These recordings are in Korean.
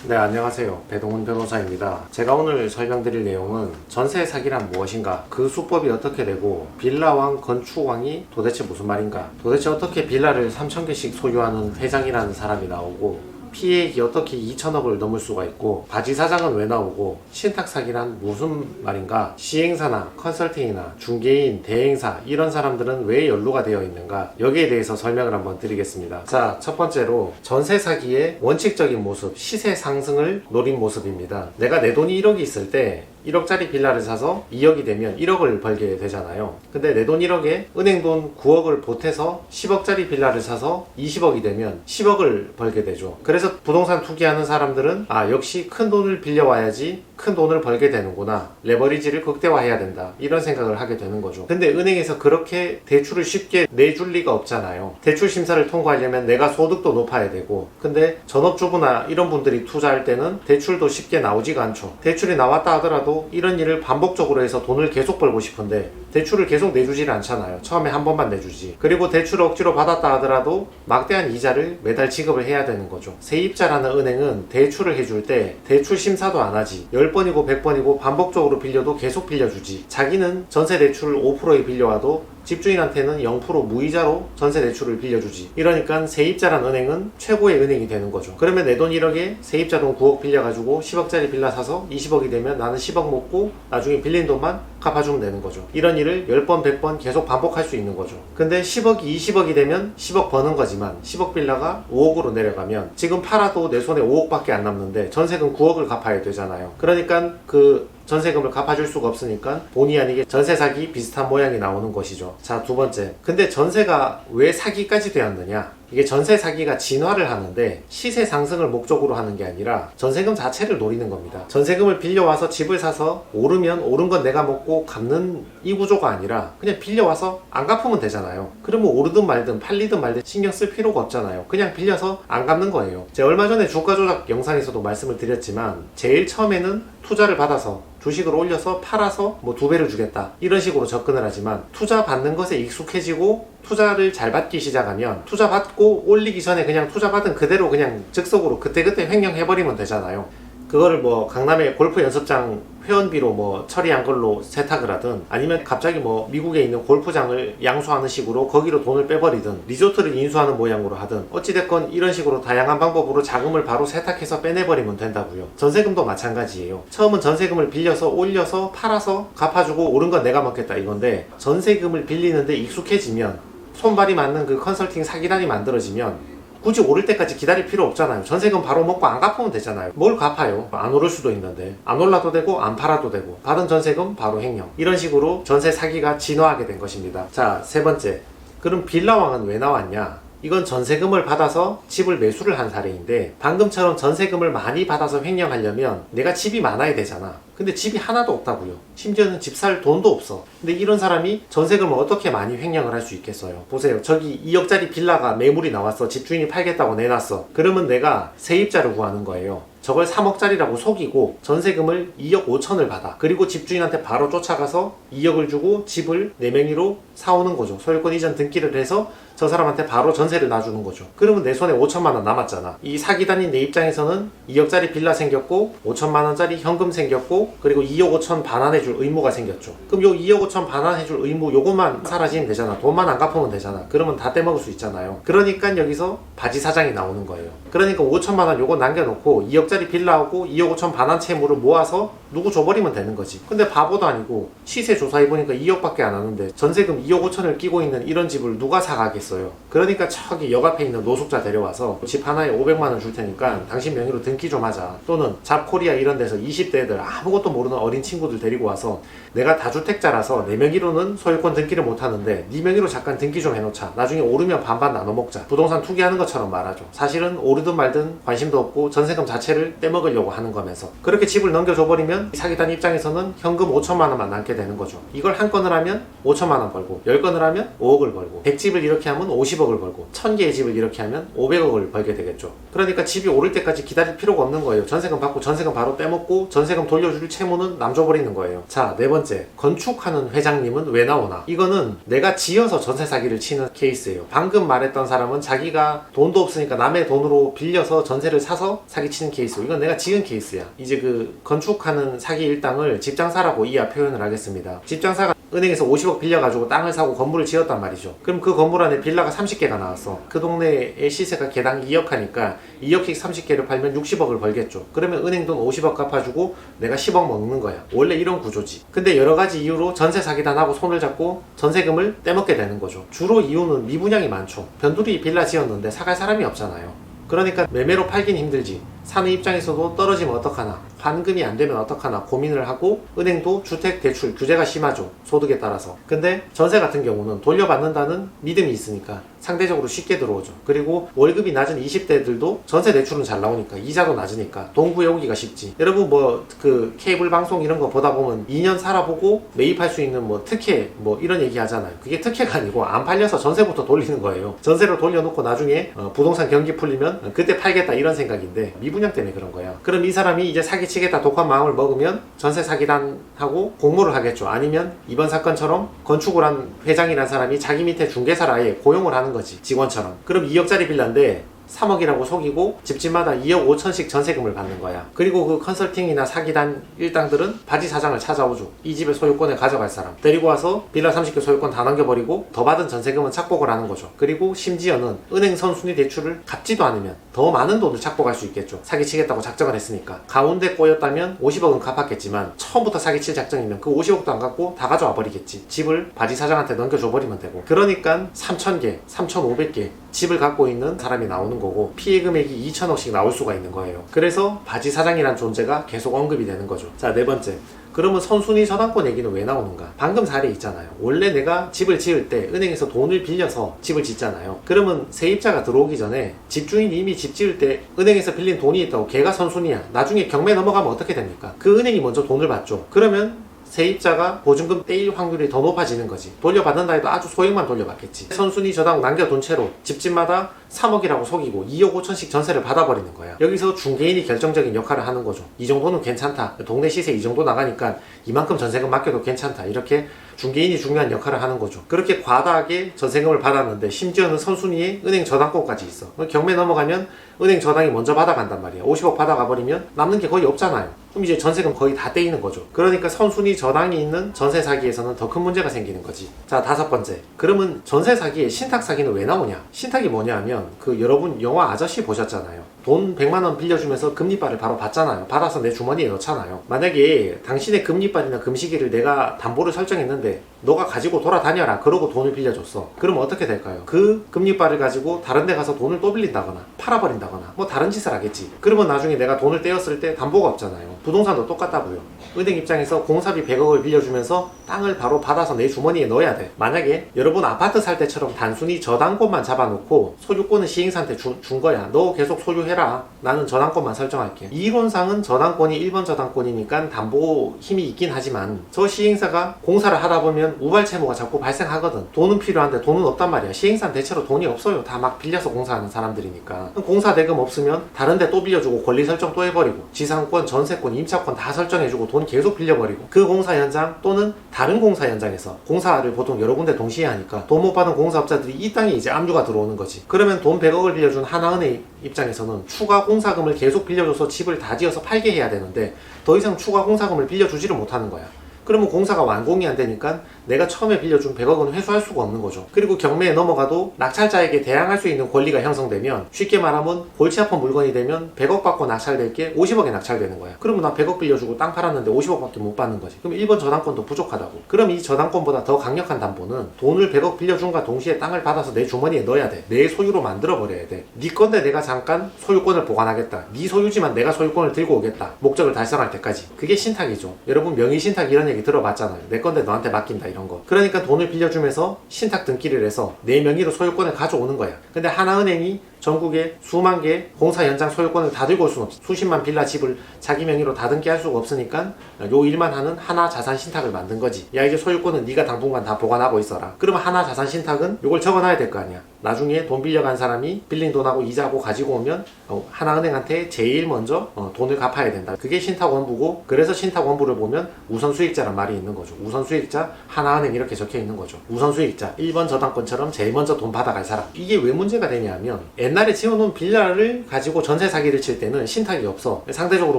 네, 안녕하세요. 배동훈 변호사입니다. 제가 오늘 설명드릴 내용은 전세 사기란 무엇인가, 그 수법이 어떻게 되고 빌라왕, 건축왕이 도대체 무슨 말인가, 도대체 어떻게 빌라를 3,000개씩 소유하는 회장이라는 사람이 나오고 피해액이 어떻게 2천억을 넘을 수가 있고 바지사장은 왜 나오고 신탁사기란 무슨 말인가, 시행사나 컨설팅이나 중개인, 대행사 이런 사람들은 왜 연루가 되어 있는가, 여기에 대해서 설명을 한번 드리겠습니다. 자, 첫 번째로 전세 사기의 원칙적인 모습, 시세 상승을 노린 모습입니다. 내가 내 돈이 1억이 있을 때 1억짜리 빌라를 사서 2억이 되면 1억을 벌게 되잖아요. 근데 내 돈 1억에 은행 돈 9억을 보태서 10억짜리 빌라를 사서 20억이 되면 10억을 벌게 되죠. 그래서 부동산 투기하는 사람들은 역시 큰 돈을 빌려와야지 큰 돈을 벌게 되는구나, 레버리지를 극대화해야 된다, 이런 생각을 하게 되는 거죠. 근데 은행에서 그렇게 대출을 쉽게 내줄 리가 없잖아요. 대출 심사를 통과하려면 내가 소득도 높아야 되고, 근데 전업주부나 이런 분들이 투자할 때는 대출도 쉽게 나오지가 않죠. 대출이 나왔다 하더라도 이런 일을 반복적으로 해서 돈을 계속 벌고 싶은데 대출을 계속 내주질 않잖아요. 처음에 한 번만 내주지. 그리고 대출을 억지로 받았다 하더라도 막대한 이자를 매달 지급을 해야 되는 거죠. 세입자라는 은행은 대출을 해줄 때 대출 심사도 안 하지. 10번이고 100번이고 반복적으로 빌려도 계속 빌려주지. 자기는 전세 대출 5%에 빌려와도 집주인한테는 0% 무이자로 전세 대출을 빌려주지. 이러니까 세입자란 은행은 최고의 은행이 되는 거죠. 그러면 내 돈 1억에 세입자 돈 9억 빌려가지고 10억짜리 빌라 사서 20억이 되면 나는 10억 먹고 나중에 빌린 돈만 갚아주면 되는 거죠. 이런 일을 10번 100번 계속 반복할 수 있는 거죠. 근데 10억이 20억이 되면 10억 버는 거지만 10억 빌라가 5억으로 내려가면 지금 팔아도 내 손에 5억밖에 안 남는데 전세금 9억을 갚아야 되잖아요. 그러니까 그 전세금을 갚아줄 수가 없으니까 본의 아니게 전세 사기 비슷한 모양이 나오는 것이죠. 자, 두 번째. 근데 전세가 왜 사기까지 되었느냐? 이게 전세 사기가 진화를 하는데 시세 상승을 목적으로 하는 게 아니라 전세금 자체를 노리는 겁니다. 전세금을 빌려와서 집을 사서 오르면 오른 건 내가 먹고 갚는 이 구조가 아니라 그냥 빌려와서 안 갚으면 되잖아요. 그러면 오르든 말든 팔리든 말든 신경 쓸 필요가 없잖아요. 그냥 빌려서 안 갚는 거예요. 제가 얼마 전에 주가 조작 영상에서도 말씀을 드렸지만 제일 처음에는 투자를 받아서 주식을 올려서 팔아서 뭐 2배를 주겠다 이런 식으로 접근을 하지만 투자 받는 것에 익숙해지고 투자를 잘 받기 시작하면 투자 받고 올리기 전에 그냥 투자 받은 그대로 그냥 즉석으로 그때그때 횡령해버리면 되잖아요. 그거를 뭐 강남의 골프 연습장 회원비로 뭐 처리한 걸로 세탁을 하든 아니면 갑자기 뭐 미국에 있는 골프장을 양수하는 식으로 거기로 돈을 빼버리든 리조트를 인수하는 모양으로 하든 어찌됐건 이런 식으로 다양한 방법으로 자금을 바로 세탁해서 빼내버리면 된다고요. 전세금도 마찬가지예요. 처음은 전세금을 빌려서 올려서 팔아서 갚아주고 오른 건 내가 먹겠다 이건데 전세금을 빌리는데 익숙해지면 손발이 맞는 그 컨설팅 사기단이 만들어지면 굳이 오를 때까지 기다릴 필요 없잖아요. 전세금 바로 먹고 안 갚으면 되잖아요. 뭘 갚아요? 안 오를 수도 있는데. 안 올라도 되고 안 팔아도 되고 받은 전세금 바로 횡령. 이런 식으로 전세 사기가 진화하게 된 것입니다. 자, 세 번째. 그럼 빌라왕은 왜 나왔냐? 이건 전세금을 받아서 집을 매수를 한 사례인데 방금처럼 전세금을 많이 받아서 횡령하려면 내가 집이 많아야 되잖아. 근데 집이 하나도 없다고요. 심지어는 집 살 돈도 없어. 근데 이런 사람이 전세금을 어떻게 많이 횡령을 할 수 있겠어요? 보세요. 저기 2억짜리 빌라가 매물이 나왔어. 집주인이 팔겠다고 내놨어. 그러면 내가 세입자를 구하는 거예요. 저걸 3억짜리라고 속이고 전세금을 2억 5천을 받아. 그리고 집주인한테 바로 쫓아가서 2억을 주고 집을 내 명의로 사오는 거죠. 소유권 이전 등기를 해서 저 사람한테 바로 전세를 놔주는 거죠. 그러면 내 손에 5천만 원 남았잖아. 이 사기단인 내 입장에서는 2억짜리 빌라 생겼고 5천만 원짜리 현금 생겼고 그리고 2억 5천 반환해줄 의무가 생겼죠. 그럼 요 2억 5천 반환해줄 의무 요것만 사라지면 되잖아. 돈만 안 갚으면 되잖아. 그러면 다 떼먹을 수 있잖아요. 그러니까 여기서 바지사장이 나오는 거예요. 그러니까 5천만 원 요거 남겨놓고 2억짜리 빌라하고 2억 5천 반환 채무를 모아서 누구 줘버리면 되는 거지. 근데 바보도 아니고 시세 조사해보니까 2억밖에 안 하는데 전세금 2억 5천을 끼고 있는 이런 집을 누가 사가겠어요. 그러니까 저기 역 앞에 있는 노숙자 데려와서 집 하나에 500만 원 줄 테니까 당신 명의로 등기 좀 하자. 또는 잡코리아 이런 데서 20대들 아무것도 모르는 어린 친구들 데리고 와서 내가 다주택자라서 내 명의로는 소유권 등기를 못 하는데 네 명의로 잠깐 등기 좀 해놓자. 나중에 오르면 반반 나눠 먹자. 부동산 투기하는 것처럼 말하죠. 사실은 오르든 말든 관심도 없고 전세금 자체를 떼먹으려고 하는 거면서 그렇게 집을 넘겨줘버리면 그러면 사기단 입장에서는 현금 5천만 원만 남게 되는 거죠. 이걸 한 건을 하면 5천만 원 벌고 10건을 하면 5억을 벌고 100집을 이렇게 하면 50억을 벌고 1000개의 집을 이렇게 하면 500억을 벌게 되겠죠. 그러니까 집이 오를 때까지 기다릴 필요가 없는 거예요. 전세금 받고 전세금 바로 떼먹고 전세금 돌려줄 채무는 남줘버리는 거예요. 자, 네 번째, 건축하는 회장님은 왜 나오나? 이거는 내가 지어서 전세 사기를 치는 케이스예요. 방금 말했던 사람은 자기가 돈도 없으니까 남의 돈으로 빌려서 전세를 사서 사기치는 케이스고, 이건 내가 지은 케이스야. 이제 그 건축하는 사기 일당을 집장사라고 이하 표현을 하겠습니다. 집장사가 은행에서 50억 빌려가지고 땅을 사고 건물을 지었단 말이죠. 그럼 그 건물 안에 빌라가 30개가 나왔어. 그 동네의 시세가 개당 2억 하니까 2억씩 30개를 팔면 60억을 벌겠죠. 그러면 은행 돈 50억 갚아주고 내가 10억 먹는 거야. 원래 이런 구조지. 근데 여러 가지 이유로 전세 사기단하고 손을 잡고 전세금을 떼먹게 되는 거죠. 주로 이유는 미분양이 많죠. 변두리 빌라 지었는데 사갈 사람이 없잖아요. 그러니까 매매로 팔긴 힘들지. 사는 입장에서도 떨어지면 어떡하나, 환금이 안 되면 어떡하나 고민을 하고, 은행도 주택 대출 규제가 심하죠, 소득에 따라서. 근데 전세 같은 경우는 돌려받는다는 믿음이 있으니까 상대적으로 쉽게 들어오죠. 그리고 월급이 낮은 20대들도 전세 대출은 잘 나오니까, 이자도 낮으니까 돈 구해오기가 쉽지. 여러분 뭐 그 케이블 방송 이런 거 보다 보면 2년 살아보고 매입할 수 있는 뭐 특혜 뭐 이런 얘기 하잖아요. 그게 특혜가 아니고 안 팔려서 전세부터 돌리는 거예요. 전세로 돌려놓고 나중에 부동산 경기 풀리면 그때 팔겠다 이런 생각인데, 미분양 때문에 그런 거야. 그럼 이 사람이 이제 사기치겠다 독한 마음을 먹으면 전세 사기단하고 공모를 하겠죠. 아니면 이번 사건처럼 건축을 한 회장이라는 사람이 자기 밑에 중개사를 아예 고용을 하는 거지, 직원처럼. 그럼 2억짜리 빌라인데 3억이라고 속이고 집집마다 2억 5천씩 전세금을 받는 거야. 그리고 그 컨설팅이나 사기단 일당들은 바지 사장을 찾아오죠. 이 집의 소유권을 가져갈 사람 데리고 와서 빌라 30개 소유권 다 넘겨버리고 더 받은 전세금은 착복을 하는 거죠. 그리고 심지어는 은행 선순위 대출을 갚지도 않으면 더 많은 돈을 착복할 수 있겠죠. 사기치겠다고 작정을 했으니까. 가운데 꼬였다면 50억은 갚았겠지만 처음부터 사기칠 작정이면 그 50억도 안 갚고 다 가져와 버리겠지. 집을 바지 사장한테 넘겨줘 버리면 되고. 그러니까 3,000개, 3,500개 집을 갖고 있는 사람이 나오는 거고, 피해 금액이 2천억씩 나올 수가 있는 거예요. 그래서 바지 사장이란 존재가 계속 언급이 되는 거죠. 자, 네 번째, 그러면 선순위 저당권 얘기는 왜 나오는가? 방금 사례 있잖아요. 원래 내가 집을 지을 때 은행에서 돈을 빌려서 집을 짓잖아요. 그러면 세입자가 들어오기 전에 집주인이 이미 집 지을 때 은행에서 빌린 돈이 있다고 걔가 선순위야. 나중에 경매 넘어가면 어떻게 됩니까? 그 은행이 먼저 돈을 받죠. 그러면 세입자가 보증금 떼일 확률이 더 높아지는 거지. 돌려받는다 해도 아주 소액만 돌려받겠지. 선순위 저당 남겨둔 채로 집집마다 3억이라고 속이고 2억 5천씩 전세를 받아버리는 거야. 여기서 중개인이 결정적인 역할을 하는 거죠. 이 정도는 괜찮다. 동네 시세 이 정도 나가니까 이만큼 전세금 맡겨도 괜찮다. 이렇게 중개인이 중요한 역할을 하는 거죠. 그렇게 과다하게 전세금을 받았는데 심지어는 선순위에 은행 저당권까지 있어. 경매 넘어가면 은행 저당이 먼저 받아간단 말이야. 50억 받아가버리면 남는 게 거의 없잖아요. 그럼 이제 전세금 거의 다 떼이는 거죠. 그러니까 선순위 저당이 있는 전세 사기에서는 더 큰 문제가 생기는 거지. 자, 다섯 번째, 그러면 전세 사기에 신탁 사기는 왜 나오냐? 신탁이 뭐냐 하면, 그 여러분 영화 아저씨 보셨잖아요. 돈 100만원 빌려주면서 금리빨을 바로 받잖아요. 받아서 내 주머니에 넣잖아요. 만약에 당신의 금리빨이나 금시기를 내가 담보를 설정했는데 너가 가지고 돌아다녀라 그러고 돈을 빌려줬어. 그러면 어떻게 될까요? 그 금리빨을 가지고 다른 데 가서 돈을 또 빌린다거나 팔아버린다거나 뭐 다른 짓을 하겠지. 그러면 나중에 내가 돈을 떼었을 때 담보가 없잖아요. 부동산도 똑같다고요. 은행 입장에서 공사비 100억을 빌려주면서 땅을 바로 받아서 내 주머니에 넣어야 돼. 만약에 여러분 아파트 살 때처럼 단순히 저당권만 잡아놓고 소유권은 시행사한테 준 거야. 너 계속 소유해라. 나는 저당권만 설정할게. 이론상은 저당권이 1번 저당권이니까 담보 힘이 있긴 하지만 저 시행사가 공사를 하다 보면 우발 채무가 자꾸 발생하거든. 돈은 필요한데 돈은 없단 말이야. 시행사는 대체로 돈이 없어요. 다 막 빌려서 공사하는 사람들이니까. 공사 대금 없으면 다른 데 또 빌려주고 권리 설정 또 해버리고 지상권, 전세권, 임차권 다 설정해주고 돈 계속 빌려버리고, 그 공사 현장 또는 다른 공사 현장에서 공사를 보통 여러 군데 동시에 하니까 돈 못 받은 공사업자들이 이 땅에 이제 압류가 들어오는 거지. 그러면 돈 100억을 빌려준 하나은행 입장에서는 추가 공사금을 계속 빌려줘서 집을 다 지어서 팔게 해야 되는데 더 이상 추가 공사금을 빌려주지를 못하는 거야. 그러면 공사가 완공이 안 되니까 내가 처음에 빌려준 100억은 회수할 수가 없는 거죠. 그리고 경매에 넘어가도 낙찰자에게 대항할 수 있는 권리가 형성되면, 쉽게 말하면 골치 아픈 물건이 되면 100억 받고 낙찰될 게 50억에 낙찰되는 거야. 그러면 나 100억 빌려주고 땅 팔았는데 50억밖에 못 받는 거지. 그럼 1번 저당권도 부족하다고. 그럼 이 저당권보다 더 강력한 담보는 돈을 100억 빌려준과 동시에 땅을 받아서 내 주머니에 넣어야 돼. 내 소유로 만들어버려야 돼. 네 건데 내가 잠깐 소유권을 보관하겠다. 네 소유지만 내가 소유권을 들고 오겠다. 목적을 달성할 때까지. 그게 신탁이죠. 여러분 명의신탁 이런 얘기 들어봤잖아요. 내 건데 너한테 맡긴다 이런 거. 그러니까 돈을 빌려주면서 신탁 등기를 해서 내 명의로 소유권을 가져오는 거야. 근데 하나은행이 전국에 수만 개 공사 현장 소유권을 다 들고 올 수는 없어. 수십만 빌라 집을 자기 명의로 다 등기할 수가 없으니까 요 일만 하는 하나 자산 신탁을 만든 거지. 야, 이제 소유권은 네가 당분간 다 보관하고 있어라. 그러면 하나 자산 신탁은 요걸 적어놔야 될 거 아니야. 나중에 돈 빌려간 사람이 빌린 돈하고 이자하고 가지고 오면 하나은행한테 제일 먼저 돈을 갚아야 된다. 그게 신탁원부고, 그래서 신탁원부를 보면 우선수익자란 말이 있는 거죠. 우선수익자 하나은행 이렇게 적혀 있는 거죠. 우선수익자 1번 저당권처럼 제일 먼저 돈 받아갈 사람. 이게 왜 문제가 되냐면 옛날에 지어놓은 빌라를 가지고 전세 사기를 칠 때는 신탁이 없어. 상대적으로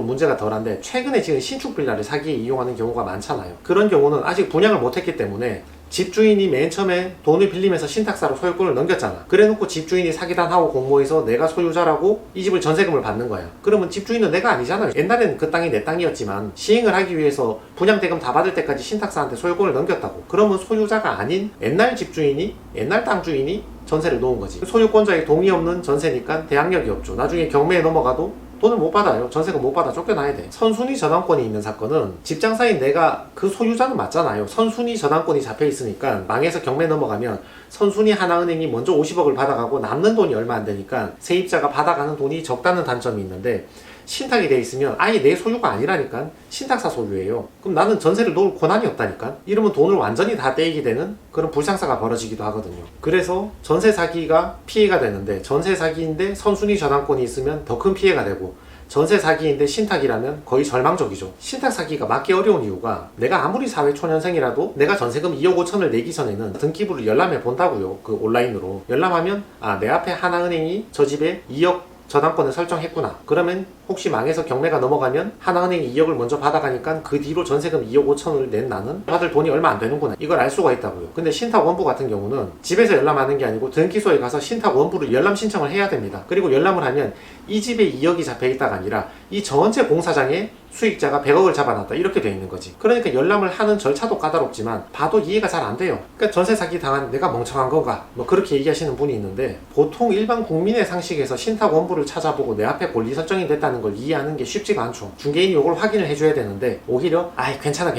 문제가 덜한데 최근에 지은 신축 빌라를 사기에 이용하는 경우가 많잖아요. 그런 경우는 아직 분양을 못했기 때문에 집주인이 맨 처음에 돈을 빌리면서 신탁사로 소유권을 넘겼잖아. 그래놓고 집주인이 사기단하고 공모해서 내가 소유자라고 이 집을 전세금을 받는 거야. 그러면 집주인은 내가 아니잖아요. 옛날에는 그 땅이 내 땅이었지만 시행을 하기 위해서 분양대금 다 받을 때까지 신탁사한테 소유권을 넘겼다고. 그러면 소유자가 아닌 옛날 집주인이, 옛날 땅 주인이 전세를 놓은 거지. 소유권자의 동의 없는 전세니까 대항력이 없죠. 나중에 경매에 넘어가도 돈을 못 받아요. 전세금 못 받아 쫓겨나야 돼. 선순위 저당권이 있는 사건은 집장사인 내가 그 소유자는 맞잖아요. 선순위 저당권이 잡혀 있으니까 망해서 경매 넘어가면 선순위 하나은행이 먼저 50억을 받아가고 남는 돈이 얼마 안 되니까 세입자가 받아가는 돈이 적다는 단점이 있는데, 신탁이 돼 있으면 아예 내 소유가 아니라니까 신탁사 소유예요. 그럼 나는 전세를 놓을 권한이 없다니까. 이러면 돈을 완전히 다 떼이게 되는 그런 불상사가 벌어지기도 하거든요. 그래서 전세 사기가 피해가 되는데, 전세 사기인데 선순위 저당권이 있으면 더 큰 피해가 되고, 전세 사기인데 신탁이라면 거의 절망적이죠. 신탁 사기가 막기 어려운 이유가, 내가 아무리 사회초년생이라도 내가 전세금 2억 5천을 내기 전에는 등기부를 열람해 본다고요. 그 온라인으로 열람하면 내 앞에 하나은행이 저 집에 2억 저당권을 설정했구나. 그러면 혹시 망해서 경매가 넘어가면 하나은행이 2억을 먼저 받아가니까 그 뒤로 전세금 2억 5천을 낸 나는 받을 돈이 얼마 안 되는구나. 이걸 알 수가 있다고요. 근데 신탁원부 같은 경우는 집에서 열람하는 게 아니고 등기소에 가서 신탁원부를 열람 신청을 해야 됩니다. 그리고 열람을 하면 이 집에 2억이 잡혀있다가 아니라 이 전체 공사장에 수익자가 100억을 잡아놨다 이렇게 돼 있는 거지. 그러니까 열람을 하는 절차도 까다롭지만 봐도 이해가 잘 안 돼요. 그러니까 전세 사기 당한 내가 멍청한 건가 뭐 그렇게 얘기하시는 분이 있는데, 보통 일반 국민의 상식에서 신탁 원부를 찾아보고 내 앞에 권리 설정이 됐다는 걸 이해하는 게 쉽지가 않죠. 중개인이 이걸 확인을 해줘야 되는데 오히려 아이 괜찮아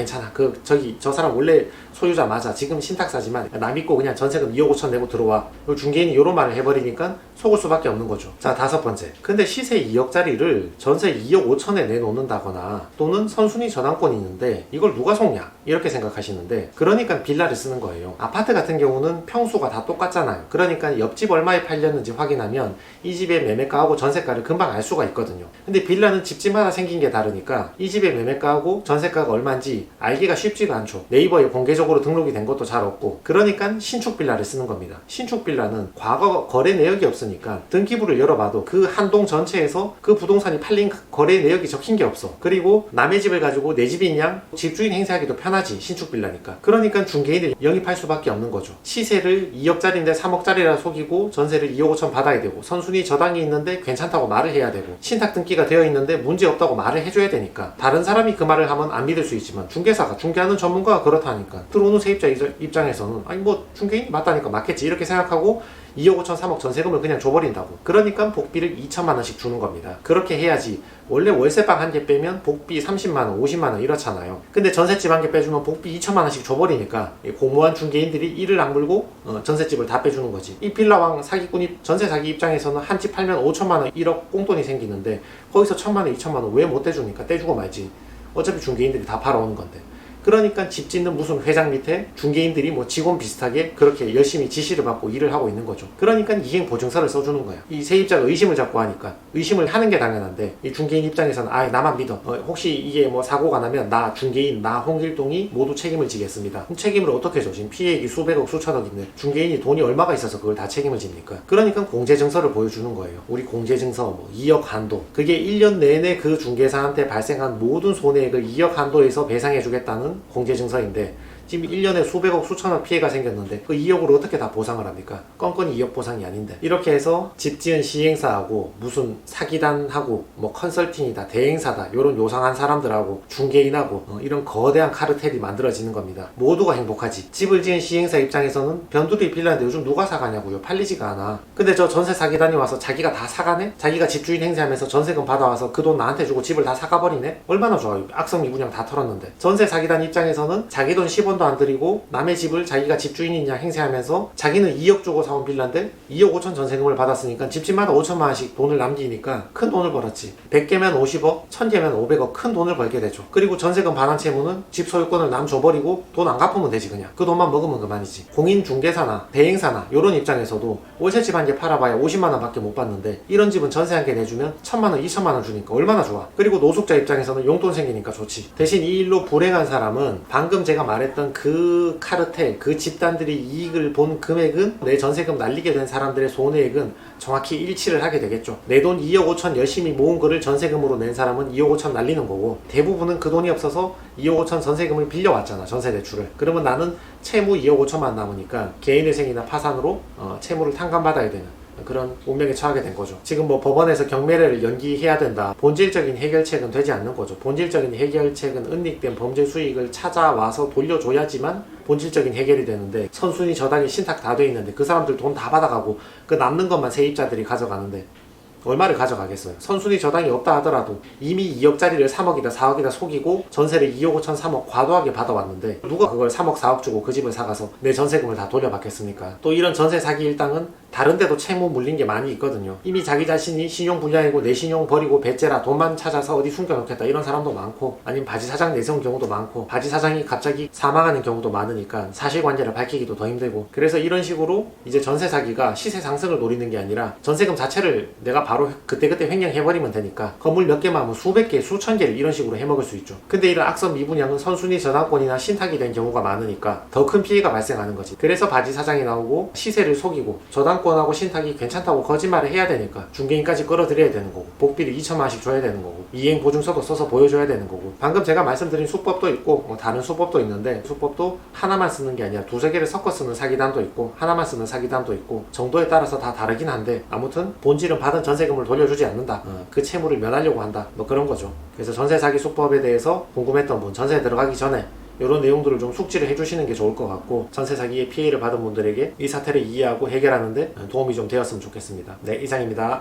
저 사람 원래 소유자 맞아, 지금 신탁사지만 나 믿고 그냥 전세금 2억 5천 내고 들어와. 중개인이 이런 말을 해버리니까 속을 수밖에 없는 거죠. 자, 5번째, 근데 시세 2억짜리를 전세 2억 5천에 내놓는다거나 또는 선순위 저당권이 있는데 이걸 누가 속냐 이렇게 생각하시는데, 그러니까 빌라를 쓰는 거예요. 아파트 같은 경우는 평수가 다 똑같잖아요. 그러니까 옆집 얼마에 팔렸는지 확인하면 이 집의 매매가하고 전세가를 금방 알 수가 있거든요. 근데 빌라는 집집마다 생긴 게 다르니까 이 집의 매매가하고 전세가가 얼마인지 알기가 쉽지가 않죠. 네이버에 공개적으로 등록이 된 것도 잘 없고. 그러니까 신축 빌라를 쓰는 겁니다. 신축 빌라는 과거 거래 내역이 없으니까 등기부를 열어봐도 그 한 동 전체에서 그 부동산이 팔린 거래 내역이 적힌 게 없어. 그리고 남의 집을 가지고 내 집인 양 집주인 행세하기도 편하지, 신축 빌라니까. 그러니까 중개인을 영입할 수밖에 없는 거죠. 시세를 2억짜리인데 3억짜리라 속이고 전세를 2억 5천 받아야 되고, 선순위 저당이 있는데 괜찮다고 말을 해야 되고, 신탁 등기가 되어 있는데 문제 없다고 말을 해줘야 되니까. 다른 사람이 그 말을 하면 안 믿을 수 있지만 중개사가, 중개하는 전문가가 그렇다니까 들어오는 세입자 입장에서는 아니 뭐 중개인이 맞다니까 맞겠지 이렇게 생각하고 2억 5천 3억 전세금을 그냥 줘버린다고. 그러니까 복비를 2천만 원씩 주는 겁니다. 그렇게 해야지. 원래 월세방 한 개 빼면 복비 30만 원 50만 원 이렇잖아요. 근데 전셋집 한 개 빼주면 복비 2천만 원씩 줘버리니까 공무원 중개인들이 이를 악물고 전셋집을 다 빼주는 거지. 이 빌라왕 사기꾼이, 전세 사기 입장에서는 한 집 팔면 5천만 원 1억 꽁돈이 생기는데 거기서 1천만 원 2천만 원 왜 못 떼주니까 떼주고 말지. 어차피 중개인들이 다 팔아오는 건데. 그러니까 집 짓는 무슨 회장 밑에 중개인들이 뭐 직원 비슷하게 그렇게 열심히 지시를 받고 일을 하고 있는 거죠. 그러니까 이행 보증서를 써주는 거야. 이 세입자가 의심을 자꾸 하니까 의심을 하는 게 당연한데, 이 중개인 입장에서는 나만 믿어. 혹시 이게 뭐 사고가 나면 나 중개인 나 홍길동이 모두 책임을 지겠습니다. 그럼 책임을 어떻게 져? 지금 피해액이 수백억 수천억인데 중개인이 돈이 얼마가 있어서 그걸 다 책임을 집니까? 그러니까 공제증서를 보여주는 거예요. 우리 공제증서 뭐 2억 한도, 그게 1년 내내 그 중개사한테 발생한 모든 손해액을 2억 한도에서 배상해주겠다는 공제증서인데, 지금 1년에 수백억 수천억 피해가 생겼는데 그 2억으로 어떻게 다 보상을 합니까? 건건이 2억 보상이 아닌데. 이렇게 해서 집 지은 시행사하고 무슨 사기단하고 뭐 컨설팅이다 대행사다 이런 요상한 사람들하고 중개인하고 이런 거대한 카르텔이 만들어지는 겁니다. 모두가 행복하지. 집을 지은 시행사 입장에서는 변두리 빌라인데 요즘 누가 사가냐고요. 팔리지가 않아. 근데 저 전세 사기단이 와서 자기가 다 사가네? 자기가 집주인 행세하면서 전세금 받아와서 그 돈 나한테 주고 집을 다 사가버리네? 얼마나 좋아요. 악성 미분양 다 털었는데. 전세 사기단 입장에서는 자기 돈 10원도 원도 안 들이고 남의 집을 자기가 집주인이냐 행세하면서 자기는 2억 주고 사온 빌라인데 2억 5천 전세금을 받았으니까 집집마다 5천만 원씩 돈을 남기니까 큰 돈을 벌었지. 100개면 50억, 1000개면 500억 큰 돈을 벌게 되죠. 그리고 전세금 반환 채무는 집 소유권을 남 줘버리고 돈 안 갚으면 되지. 그냥 그 돈만 먹으면 그만이지. 공인중개사나 대행사나 이런 입장에서도 월세집 한 개 팔아봐야 50만 원밖에 못 받는데 이런 집은 전세 한 개 내주면 1000만 원, 2000만 원 주니까 얼마나 좋아. 그리고 노숙자 입장에서는 용돈 생기니까 좋지. 대신 이 일로 불행한 사람은 방금 제가 말했던 그 카르텔, 그 집단들이 이익을 본 금액은 내 전세금 날리게 된 사람들의 손해액은 정확히 일치를 하게 되겠죠. 내 돈 2억 5천 열심히 모은 거를 전세금으로 낸 사람은 2억 5천 날리는 거고, 대부분은 그 돈이 없어서 2억 5천 전세금을 빌려왔잖아, 전세 대출을. 그러면 나는 채무 2억 5천만 남으니까 개인회생이나 파산으로 채무를 탕감받아야 되는 그런 운명에 처하게 된 거죠. 지금 뭐 법원에서 경매를 연기해야 된다, 본질적인 해결책은 되지 않는 거죠. 본질적인 해결책은 은닉된 범죄 수익을 찾아와서 돌려줘야지만 본질적인 해결이 되는데, 선순위 저당이 신탁 다 돼 있는데 그 사람들 돈 다 받아가고 그 남는 것만 세입자들이 가져가는데 얼마를 가져가겠어요. 선순위 저당이 없다 하더라도 이미 2억짜리를 3억이다 4억이다 속이고 전세를 2억 5천 3억 과도하게 받아왔는데 누가 그걸 3억 4억 주고 그 집을 사가서 내 전세금을 다 돌려받겠습니까? 또 이런 전세 사기 일당은 다른 데도 채무 물린 게 많이 있거든요. 이미 자기 자신이 신용 불량이고 내 신용 버리고 배째라 돈만 찾아서 어디 숨겨놓겠다 이런 사람도 많고, 아니면 바지 사장 내세운 경우도 많고, 바지 사장이 갑자기 사망하는 경우도 많으니까 사실관계를 밝히기도 더 힘들고, 그래서 이런 식으로 이제 전세 사기가 시세 상승을 노리는 게 아니라 전세금 자체를 내가 바로 그때그때 횡령해버리면 되니까 건물 몇 개만 하면 수백 개, 수천 개를 이런 식으로 해먹을 수 있죠. 근데 이런 악성 미분양은 선순위 저당권이나 신탁이 된 경우가 많으니까 더 큰 피해가 발생하는 거지. 그래서 바지 사장이 나오고 시세를 속이고 저당권하고 신탁이 괜찮다고 거짓말을 해야 되니까 중개인까지 끌어들여야 되는 거고, 복비를 2천만 원씩 줘야 되는 거고, 이행 보증서도 써서 보여줘야 되는 거고, 방금 제가 말씀드린 수법도 있고 뭐 다른 수법도 있는데, 수법도 하나만 쓰는 게 아니라 두세 개를 섞어 쓰는 사기단도 있고 하나만 쓰는 사기단도 있고 정도에 따라서 다 다르긴 한데, 아무튼 본질은 받은 전세금을 돌려주지 않는다, 그 채무를 면하려고 한다, 뭐 그런 거죠. 그래서 전세 사기 수법에 대해서 궁금했던 분, 전세에 들어가기 전에 이런 내용들을 좀 숙지를 해주시는 게 좋을 것 같고, 전세 사기의 피해를 받은 분들에게 이 사태를 이해하고 해결하는데 도움이 좀 되었으면 좋겠습니다. 네, 이상입니다.